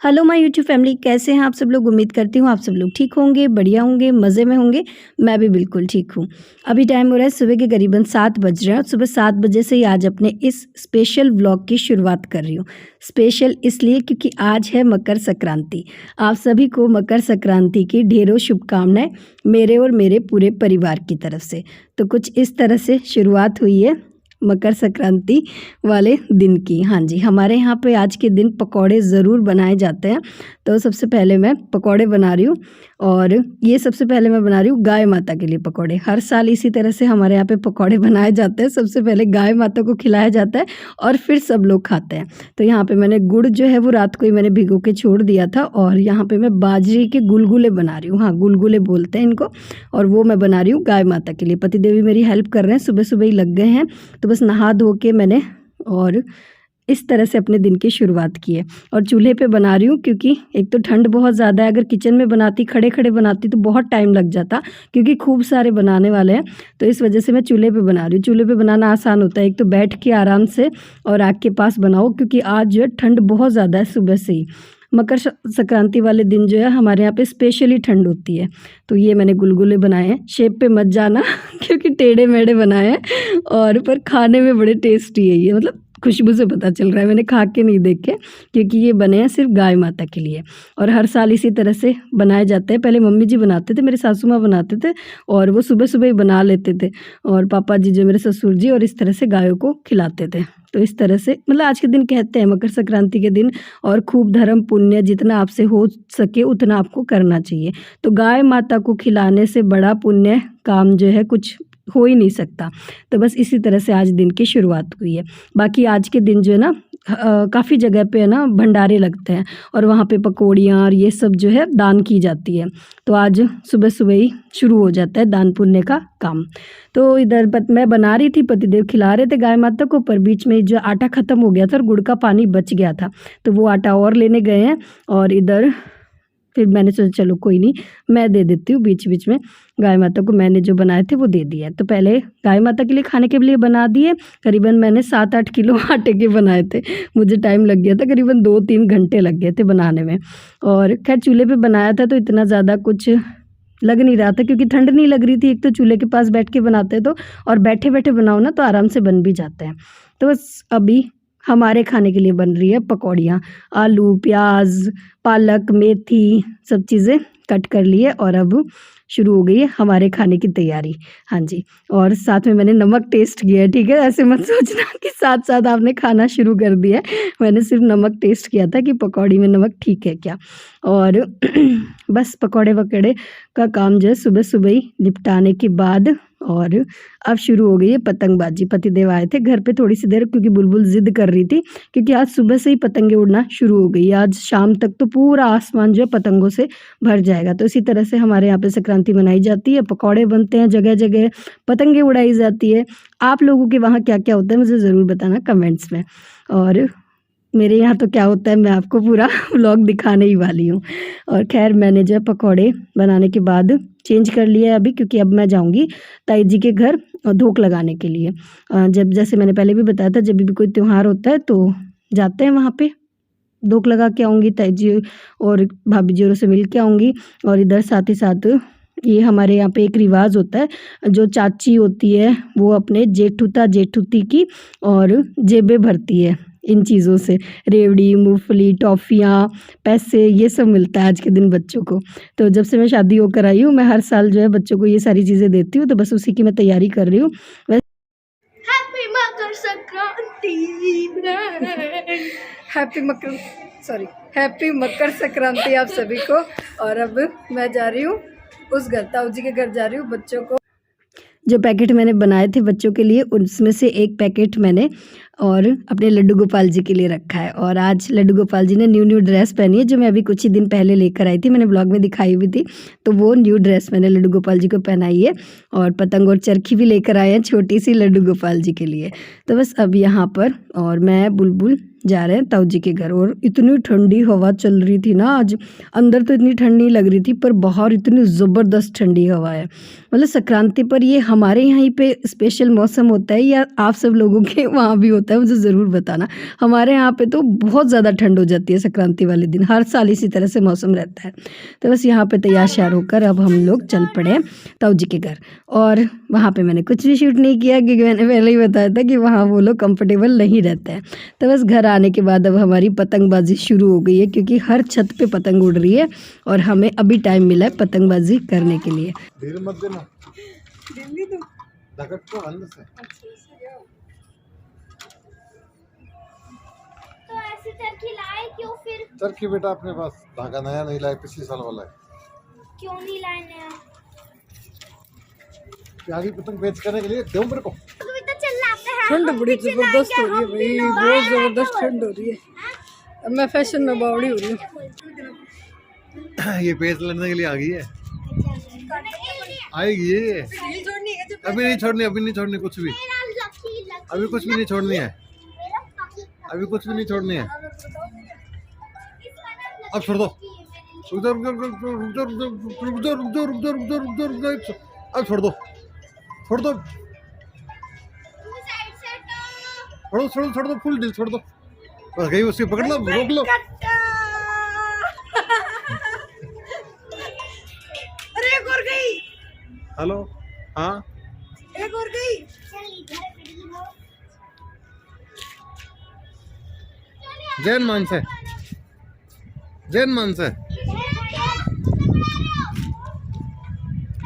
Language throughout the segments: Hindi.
हेलो माय यूट्यूब फैमिली, कैसे हैं आप सब लोग। उम्मीद करती हूँ आप सब लोग ठीक होंगे, बढ़िया होंगे, मज़े में होंगे। मैं भी बिल्कुल ठीक हूँ। अभी टाइम हो रहा है सुबह के करीबन 7 बज रहे हैं और सुबह 7 बजे से ही आज अपने इस स्पेशल व्लॉग की शुरुआत कर रही हूँ। स्पेशल इसलिए क्योंकि आज है मकर संक्रांति। आप सभी को मकर संक्रांति की ढेरों शुभकामनाएं मेरे और मेरे पूरे परिवार की तरफ से। तो कुछ इस तरह से शुरुआत हुई है मकर संक्रांति वाले दिन की। हाँ जी, हमारे यहाँ पे आज के दिन पकौड़े ज़रूर बनाए जाते हैं। तो सबसे पहले मैं पकौड़े बना रही हूँ और ये सबसे पहले मैं बना रही हूँ गाय माता के लिए पकौड़े। हर साल इसी तरह से हमारे यहाँ पे पकौड़े बनाए जाते हैं। सबसे पहले गाय माता को खिलाया जाता है और फिर सब लोग खाते हैं। तो यहाँ पे मैंने गुड़ जो है वो रात को ही मैंने भिगो के छोड़ दिया था और यहाँ पे मैं बाजरे के गुलगुले बना रही हूँ। हाँ, गुलगुले बोलते हैं इनको। और वो मैं बना रही हूँ गाय माता के लिए। पति देवी मेरी हेल्प कर रहे हैं, सुबह सुबह ही लग गए हैं। तो बस नहा धो के मैंने और इस तरह से अपने दिन की शुरुआत की है। और चूल्हे पे बना रही हूँ क्योंकि एक तो ठंड बहुत ज़्यादा है। अगर किचन में बनाती, खड़े खड़े बनाती तो बहुत टाइम लग जाता, क्योंकि खूब सारे बनाने वाले हैं। तो इस वजह से मैं चूल्हे पे बना रही हूँ। चूल्हे पे बनाना आसान होता है, एक तो बैठ के आराम से और आग के पास बनाओ, क्योंकि आज जो है ठंड बहुत ज़्यादा है सुबह से ही। मकर संक्रांति वाले दिन जो है हमारे यहाँ पे स्पेशली ठंड होती है। तो ये मैंने गुलगुले बनाए हैं, शेप पे मत जाना क्योंकि टेढ़े मेढ़े बनाए हैं और पर खाने में बड़े टेस्टी है ये। मतलब खुशबू से पता चल रहा है, मैंने खा के नहीं देखे, क्योंकि ये बने हैं सिर्फ गाय माता के लिए। और हर साल इसी तरह से बनाए जाते हैं। पहले मम्मी जी बनाते थे, मेरे सासू माँ बनाते थे और वो सुबह सुबह ही बना लेते थे, और पापा जी जो मेरे ससुर जी, और इस तरह से गायों को खिलाते थे। तो इस तरह से मतलब आज के दिन कहते हैं मकर संक्रांति के दिन, और खूब धर्म पुण्य जितना आपसे हो सके उतना आपको करना चाहिए। तो गाय माता को खिलाने से बड़ा पुण्य काम जो है कुछ हो ही नहीं सकता। तो बस इसी तरह से आज दिन की शुरुआत हुई है। बाकी आज के दिन जो है ना काफ़ी जगह पे है ना भंडारे लगते हैं और वहाँ पे पकौड़ियाँ और ये सब जो है दान की जाती है। तो आज सुबह सुबह ही शुरू हो जाता है दान पुण्य का काम। तो इधर मैं बना रही थी, पतिदेव खिला रहे थे गाय माता को, पर बीच में जो आटा ख़त्म हो गया था और गुड़ का पानी बच गया था, तो वो आटा और लेने गए हैं। और इधर फिर मैंने सोचा चलो कोई नहीं, मैं दे देती हूँ बीच बीच में गाय माता को। मैंने जो बनाए थे वो दे दिया। तो पहले गाय माता के लिए खाने के लिए बना दिए। करीबन मैंने 7-8 किलो आटे के बनाए थे। मुझे टाइम लग गया था, करीबन 2-3 घंटे लग गए थे बनाने में। और खैर चूल्हे पे बनाया था तो इतना ज़्यादा कुछ लग नहीं रहा था, क्योंकि ठंड नहीं लग रही थी। एक तो चूल्हे के पास बैठ के बनाते तो, और बैठे बैठे बनाओ ना तो आराम से बन भी जाते हैं। तो बस अभी हमारे खाने के लिए बन रही है पकौड़ियाँ। आलू, प्याज, पालक, मेथी सब चीज़ें कट कर लिए और अब शुरू हो गई है हमारे खाने की तैयारी। हाँ जी, और साथ में मैंने नमक टेस्ट किया है, ठीक है। ऐसे मत सोचना कि साथ साथ आपने खाना शुरू कर दिया है। मैंने सिर्फ नमक टेस्ट किया था कि पकौड़ी में नमक ठीक है क्या। और बस पकौड़े वकौड़े का काम जो है सुबह सुबह ही निपटाने के बाद, और अब शुरू हो गई है पतंगबाजी। पतिदेव आए थे घर पे थोड़ी सी देर, क्योंकि बुलबुल जिद कर रही थी, क्योंकि आज सुबह से ही पतंगे उड़ना शुरू हो गई। आज शाम तक तो पूरा आसमान जो है पतंगों से भर जाएगा। तो इसी तरह से हमारे यहाँ पे संक्रांति मनाई जाती है। पकौड़े बनते हैं, जगह जगह पतंगे उड़ाई जाती है। आप लोगों के वहाँ क्या क्या होता है मुझे ज़रूर बताना कमेंट्स में। और मेरे यहाँ तो क्या होता है मैं आपको पूरा व्लॉग दिखाने ही वाली हूँ। और खैर मैंने जो है पकौड़े बनाने के बाद चेंज कर लिया है अभी, क्योंकि अब मैं जाऊँगी ताई जी के घर धोख लगाने के लिए। जब जैसे मैंने पहले भी बताया था, जब भी कोई त्यौहार होता है तो जाते हैं वहाँ पे, धोख लगा के आऊँगी, ताई जी और भाभी जी और से मिल के आऊँगी। और इधर साथ ही साथ ये हमारे यहाँ पे एक रिवाज होता है, जो चाची होती है वो अपने जेठुता जेठुती की और जेबें भरती है इन चीज़ों से। रेवड़ी, मूंगफली, टॉफ़ियाँ, पैसे, ये सब मिलता है आज के दिन बच्चों को। तो जब से मैं शादी होकर आई हूँ, मैं हर साल जो है बच्चों को ये सारी चीज़ें देती हूँ। तो बस उसी की मैं तैयारी कर रही हूँ। हैप्पी मकर संक्रांति, हैप्पी मकर संक्रांति आप सभी को। और अब मैं जा रही हूँ उस घर, ताऊ जी के घर जा रही हूँ। बच्चों को जो पैकेट मैंने बनाए थे बच्चों के लिए, उसमें से एक पैकेट मैंने और अपने लड्डू गोपाल जी के लिए रखा है। और आज लड्डू गोपाल जी ने न्यू ड्रेस पहनी है, जो मैं अभी कुछ ही दिन पहले लेकर आई थी, मैंने ब्लॉग में दिखाई हुई थी। तो वो न्यू ड्रेस मैंने लड्डू गोपाल जी को पहनाई है। और पतंग और चरखी भी लेकर आए हैं छोटी सी लड्डू गोपाल जी के लिए। तो बस अब यहाँ पर और मैं बुलबुल जा रहे हैं ताऊ जी के घर। और इतनी ठंडी हवा चल रही थी ना आज, अंदर तो इतनी ठंड नहीं लग रही थी पर बाहर इतनी ज़बरदस्त ठंडी हवा है। मतलब संक्रांति पर ये हमारे यहाँ पे स्पेशल मौसम होता है या आप सब लोगों के वहाँ भी होता है, मुझे ज़रूर बताना। हमारे यहाँ पे तो बहुत ज़्यादा ठंड हो जाती है संक्रांति वाले दिन, हर साल इसी तरह से मौसम रहता है। तो बस यहाँ पे तैयार श्यार होकर अब हम लोग चल पड़े ताऊ जी के घर। और वहाँ पे मैंने कुछ भी शूट नहीं किया क्योंकि मैंने पहले ही बताया था कि वहाँ वो लोग कंफर्टेबल नहीं रहते हैं। तो बस घर आने के बाद अब हमारी पतंगबाजी शुरू हो गई है क्योंकि हर छत पे पतंग उड़ रही है और हमें अभी टाइम मिला है पतंगबाजी करने के लिए। धीरे मत देना, धकट को अंदर से। तो ऐसे चरखी लाए क्यों फिर? चरखी बेटा अपने पास धागा नया नहीं लाए, पिछले साल वाला है। क्यों नहीं लाए नया? आगे पतंग बेच करने के लिए क्यों मेरे को? तुम्हें तो चिल्लाते हैं। ठंड बड़ी जबरदस्त हो रही है भाई, बहुत जबरदस्त ठंड हो रही है। अब मैं फैशन में बावड़ी हो रही हूँ। ये पेच लेने के लिए आ गई है, आएगी ये। अभी नहीं छोड़नी, अभी नहीं छोड़नी कुछ भी, अभी कुछ भी नहीं छोड़नी है, अभी कुछ भी नहीं छोड़नी है। अब छोड़ दो, रुक जाओ, अब छोड़ दो, छोड़ दो, छोड़ दो, फुल डील छोड़ दो। बस गई, उसकी पकड़ लो, रोक लो। अरे एक और गई। हेलो, हाँ एक और गई। जैन मानस है, जैन मानस है।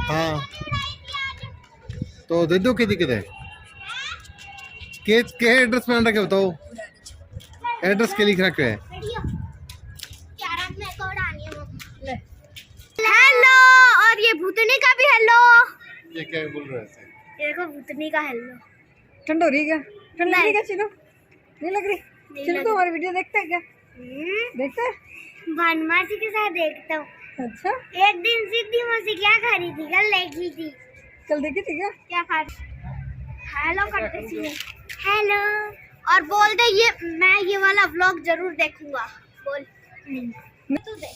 हाँ तो दे दो, कितनी कितने के एड्रेस में रखे बताओ, एड्रेस के लिख रखे है। हेलो, और ये भूतनी का भी हेलो। ये क्या बोल रहे हैं? ये देखो भूतनी का हेलो। ठंड हो रही है क्या? ठंड लग रही है क्या? चिलो नहीं लग रही? चिलो तो हमारी वीडियो देखता है क्या? देखता है? भानुमासी के साथ देखता हूँ। अच्छा, एक दिन सिद्धि मौसी क्या खा रही थी? कल देखी थी। कल देखी थी क्या? क्या खा रही? हेलो करते थी। हेलो, और बोल दे ये मैं ये वाला व्लॉग जरूर देखूंगा। बोल तू देख।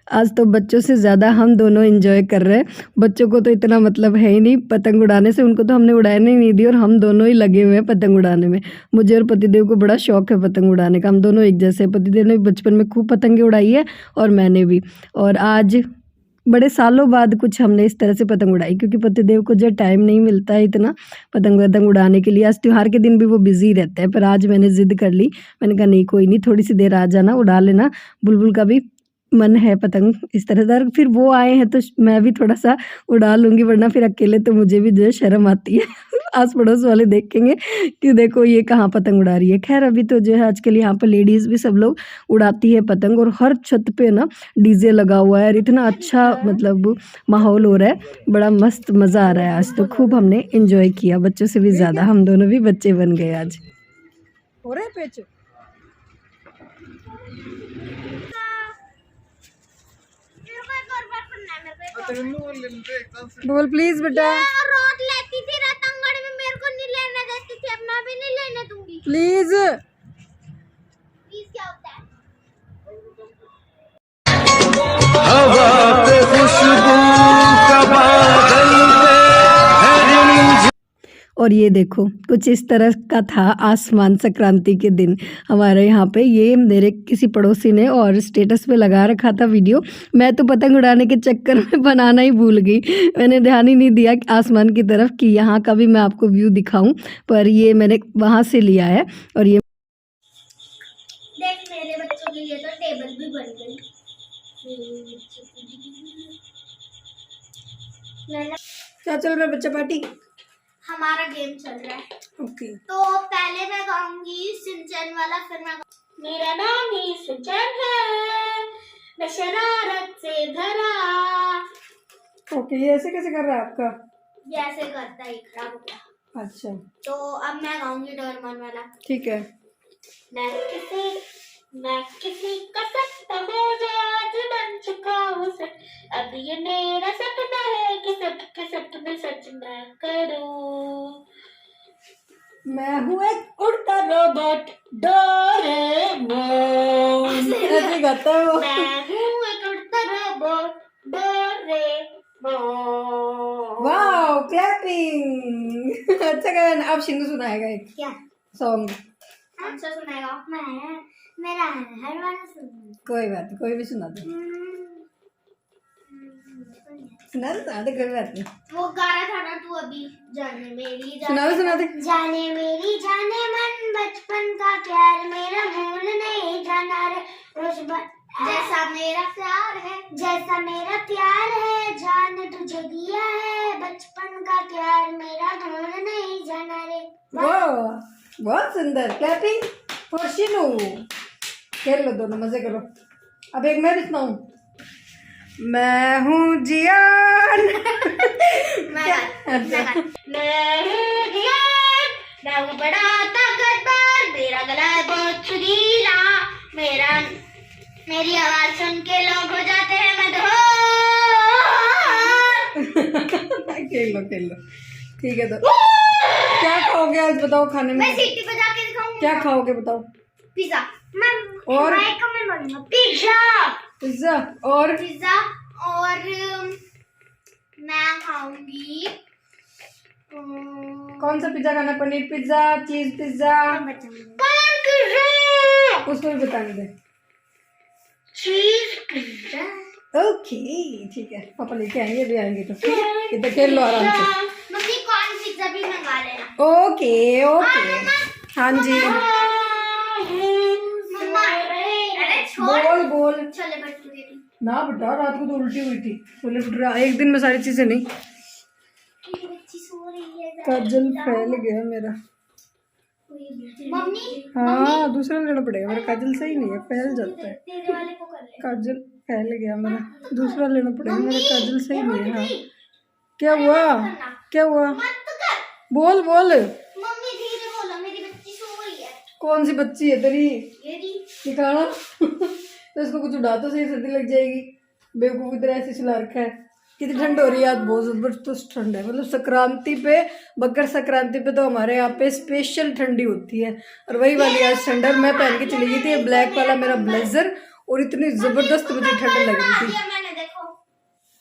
आज तो बच्चों से ज़्यादा हम दोनों एंजॉय कर रहे हैं। बच्चों को तो इतना मतलब है ही नहीं पतंग उड़ाने से, उनको तो हमने उड़ाने नहीं दी और हम दोनों ही लगे हुए हैं पतंग उड़ाने में। मुझे और पतिदेव को बड़ा शौक है पतंग उड़ाने का, हम दोनों एक जैसे। पतिदेव ने बचपन में खूब पतंगे उड़ाई है और मैंने भी। और आज बड़े सालों बाद कुछ हमने इस तरह से पतंग उड़ाई क्योंकि पतिदेव को जो टाइम नहीं मिलता है इतना पतंग वतंग उड़ाने के लिए। आज त्यौहार के दिन भी वो बिज़ी रहता है, पर आज मैंने ज़िद कर ली। मैंने कहा नहीं कोई नहीं, थोड़ी सी देर आ जाना, उड़ा लेना। बुलबुल का भी मन है पतंग इस तरह से। फिर वो आए हैं तो मैं भी थोड़ा सा उड़ा लूँगी, वरना फिर अकेले तो मुझे भी जो है शर्म आती है। आस पड़ोस वाले देखेंगे कि देखो ये कहाँ पतंग उड़ा रही है। खैर अभी तो जो है आजकल यहाँ पर लेडीज़ भी सब लोग उड़ाती है पतंग और हर छत पे ना डीजे लगा हुआ है और इतना अच्छा मतलब माहौल हो रहा है, बड़ा मस्त मज़ा आ रहा है। आज तो खूब हमने इंजॉय किया, बच्चों से भी ज़्यादा। हम दोनों भी बच्चे बन गए आज। हो रहा है पेच? बोल प्लीज बेटा। रोट लेती थी रतंगड़ में, मेरे को नहीं लेने देती थी, अब मैं भी नहीं लेने दूंगी। प्लीज प्लीज क्या होता है? हवा पे खुशबू का बादल पे है। और ये देखो कुछ इस तरह का था आसमान संक्रांति के दिन हमारे यहाँ पे। ये मेरे किसी पड़ोसी ने और स्टेटस पे लगा रखा था वीडियो। मैं तो पतंग उड़ाने के चक्कर में बनाना ही भूल गई, मैंने ध्यान ही नहीं दिया आसमान की तरफ कि यहाँ का भी मैं आपको व्यू दिखाऊं, पर ये मैंने वहाँ से लिया है। और ये देख मेरे बच्चों के लिए तो टेबल भी बन गई। क्या चल रहा है बच्चा पार्टी? हमारा गेम चल रहा है। ओके तो पहले मैं गाऊंगी सिंचन वाला, फिर मैं मेरा नाम ही सिंचन है, मैं शरारत से भरा। ओके, ये ऐसे कैसे कर रहा है आपका? जैसे करता है खड़ा हो गया। अच्छा तो अब मैं गाऊंगी डोरेमोन वाला। ठीक है। मैं किसी का सत्ता हो जो आज बन चुका हूँ सच। अब ये मेरा सपना है कि सबके सपने सच मैं करूँ। मैं हूँ एक उड़ता रोबोट डोरेमोन। ऐसे गाता है वो। मैं हूँ एक उड़ता रोबोट डोरेमोन। Wow clapping. अच्छा गाना। अब शिंदू सुनाएगा एक क्या सॉन्ग। अच्छा सुनाएगा? मेरा हर वाला सुन। कोई बात नहीं, कोई भी सुना दे। सुना दे कोई बात नहीं। वो गा रहा था ना तू अभी, जाने मेरी सुना दे। जाने मेरी जाने मन बचपन का प्यार मेरा भूल नहीं जाना रे रोज जैसा मेरा प्यार है जान तुझे दिया है बचपन का प्यार मेरा भूल नहीं जाना रे। वाह बहुत सुंदर। Clapping for Shinu. खेल लो दोनों, मजे करो। अब एक मैं भी सुनाऊं। मैं हूँ जियान। मैं हूँ बड़ा ताकतवर, मेरा गला है बहुत सुरीला, मेरी आवाज सुन के लोग हो जाते हैं मधुर। खेल लो ठीक है। तो क्या खाओगे आज बताओ खाने में? मैं सीटी बजा के दिखाऊंगा। क्या खाओगे बताओ? पिज्जा। और पिज्जा और मैं खाऊंगी कौन सा पिज्जा खाना? पनीर पिज्जा, चीज पिज्जा? उसको भी बताने दे। चीज पिज्जा। ओके ठीक है, पापा लेके आएंगे, भी आएंगे तो ठीक है। इधर खेल लो आराम से। मम्मी कॉर्न पिज्जा भी मंगा लेना। ओके हाँ जी। मम्मा अरे छोड़। बोल छोले भटूरे भी। ना बेटा, रात को तो उल्टी हुई थी। छोले भटूरे एक दिन में सारी चीजें नहीं। मेरी बच्ची सो रही है। काजल फैल गया मेरा। मम्मी हाँ दूसरा लेना पड़ेगा, मेरा काजल सही नहीं है, फैल जाता है। तेरे वाले को कर ले। काजल फैल गया मेरा, दूसरा लेना पड़ेगा, मेरा काजल सही नहीं है। हाँ क्या हुआ? मत कर। बोल मम्मी धीरे बोलो, मेरी बच्ची सो रही है। कौन सी बच्ची है तेरी? मेरी दिखाना। तो इसको कुछ उड़ा तो सही, सर्दी लग जाएगी। बेवकूफ इधर ऐसे सुला रखा है। कितनी ठंड हो रही है आज, बहुत जबरदस्त ठंड है। मतलब संक्रांति पे, मकर संक्रांति पे तो हमारे यहाँ पे स्पेशल ठंडी होती है, और वही वाली आज ठंड। और मैं पहन के चली गई थी ब्लैक वाला मेरा ब्लेजर, और इतनी जबरदस्त मुझे ठंड लग रही थी। मैंने देखो।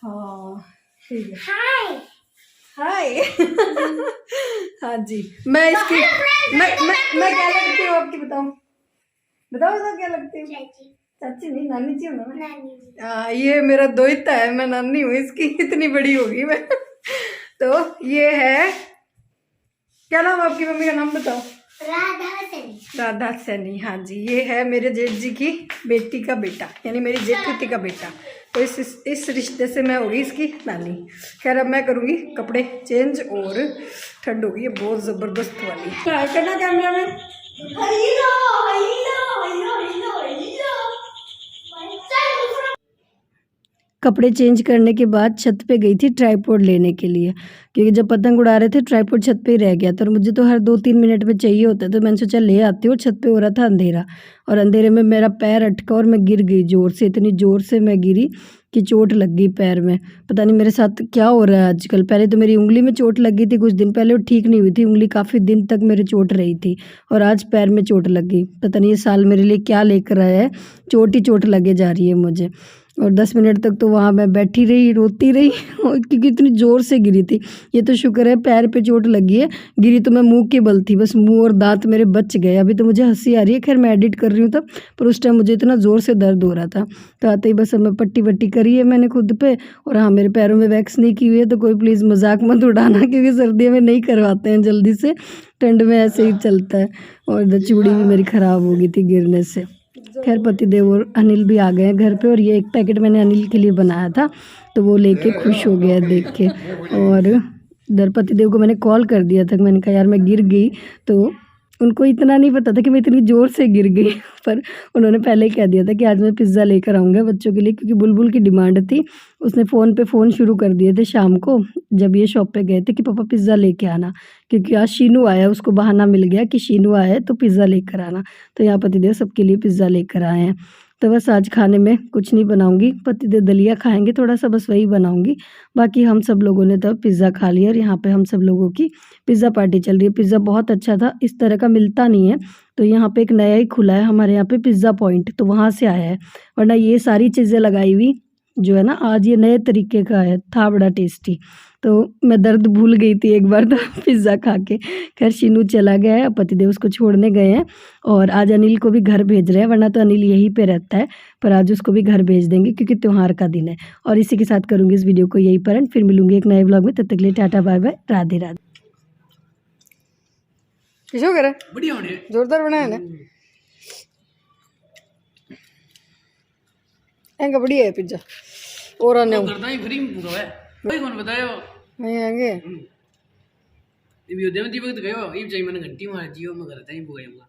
हाँ ठीक है। हाय। हाँ जी। मैं इसकी मैं क्या लगती हूँ आपकी? बताओ क्या लगती हूँ? चाची नहीं, नानी जी हूँ ना मैं। ये मेरा दोहिता है, मैं नानी हूँ इसकी। इतनी बड़ी होगी मैं। तो ये है, क्या नाम आपकी मम्मी का? नाम बताओ। राधा सैनी। हाँ जी, ये है मेरे जेठ जी की बेटी का बेटा, यानी मेरी जेठती का बेटा। तो इस रिश्ते से मैं होगी इसकी नानी। खैर अब मैं करूँगी कपड़े चेंज, और ठंड होगी बहुत ज़बरदस्त वाली। क्या करना कैमरा में? कपड़े चेंज करने के बाद छत पे गई थी ट्राइपॉड लेने के लिए, क्योंकि जब पतंग उड़ा रहे थे ट्राइपॉड छत पे ही रह गया था, और मुझे तो हर 2-3 मिनट में चाहिए होता है। तो मैंने सोचा ले आती हूँ। छत पे हो रहा था अंधेरा, और अंधेरे में मेरा पैर अटका और मैं गिर गई ज़ोर से। इतनी ज़ोर से मैं गिरी कि चोट लग गई पैर में। पता नहीं मेरे साथ क्या हो रहा है आजकल। पहले तो मेरी उंगली में चोट लग गई थी कुछ दिन पहले, और ठीक नहीं हुई थी उंगली, काफ़ी दिन तक मेरे चोट रही थी, और आज पैर में चोट लग गई। पता नहीं ये साल मेरे लिए क्या लेकर आया है, चोट ही चोट लगे जा रही है मुझे। और 10 मिनट तक तो वहाँ मैं बैठी रही, रोती रही, क्योंकि इतनी ज़ोर से गिरी थी। ये तो शुक्र है पैर पे चोट लगी है, गिरी तो मैं मुंह के बल थी, बस मुंह और दांत मेरे बच गए। अभी तो मुझे हंसी आ रही है, खैर मैं एडिट कर रही हूँ तब, पर उस टाइम मुझे इतना ज़ोर से दर्द हो रहा था। तो आते ही बस अब मैं पट्टी वट्टी करी है मैंने खुद पे। और हाँ, मेरे पैरों में वैक्स नहीं की हुई है, तो कोई प्लीज़ मजाक मत उड़ाना, क्योंकि सर्दियों में नहीं करवाते हैं जल्दी से, ठंड में ऐसे ही चलता है। और चूड़ी भी मेरी ख़राब हो गई थी गिरने से। खैर पतिदेव और अनिल भी आ गए हैं घर पे, और ये एक पैकेट मैंने अनिल के लिए बनाया था, तो वो लेके खुश हो गया देख के। और इधर पतिदेव को मैंने कॉल कर दिया था, मैंने कहा यार मैं गिर गई, तो उनको इतना नहीं पता था कि मैं इतनी ज़ोर से गिर गई, पर उन्होंने पहले ही कह दिया था कि आज मैं पिज़्ज़ा लेकर आऊँगा बच्चों के लिए, क्योंकि बुलबुल की डिमांड थी। उसने फ़ोन पे फ़ोन शुरू कर दिए थे शाम को, जब ये शॉप पे गए थे, कि पापा पिज़्ज़ा लेके आना, क्योंकि आज शीनू आया, उसको बहाना मिल गया कि शीनू आया है तो पिज़्ज़ा लेकर आना। तो यहाँ पतिदेव सबके लिए पिज़्ज़ा लेकर आए हैं। तो बस आज खाने में कुछ नहीं बनाऊंगी, पतिदेव दलिया खाएंगे थोड़ा सा, बस वही बनाऊंगी। बाकी हम सब लोगों ने तो पिज़्ज़ा खा लिया और यहाँ पे हम सब लोगों की पिज़्ज़ा पार्टी चल रही है। पिज़्ज़ा बहुत अच्छा था, इस तरह का मिलता नहीं है, तो यहाँ पे एक नया ही खुला है हमारे यहाँ पे पिज़्ज़ा पॉइंट, तो वहाँ से आया है, वरना ये सारी चीज़ें लगाई हुई जो है ना, आज ये नए तरीके का है, था बड़ा टेस्टी। तो मैं दर्द भूल गई थी एक बार तो पिज़्ज़ा खा के। खैर शीनू चला गया है, पतिदेव उसको छोड़ने गए हैं और आज अनिल को भी घर भेज रहे हैं, वरना तो अनिल यहीं पे रहता है, पर आज उसको भी घर भेज देंगे क्योंकि त्यौहार का दिन है। और इसी के साथ करूँगी इस वीडियो को यहीं पर एंड, फिर मिलूंगी एक नए व्लॉग में, तब तक के लिए tata bye bye, Radhe Radhe. किसो करे बढ़िया होने जोरदार बनाया ना, एंगा बढ़िया है पिज्जा। और आने करता ही फ्री में पूरा है, कोई कौन बतायो नहीं आएंगे ये भी उद्यम दीपक तो गयो ये चाहिए मैंने घंटी मार जियो में करता ही बुगाऊंगा।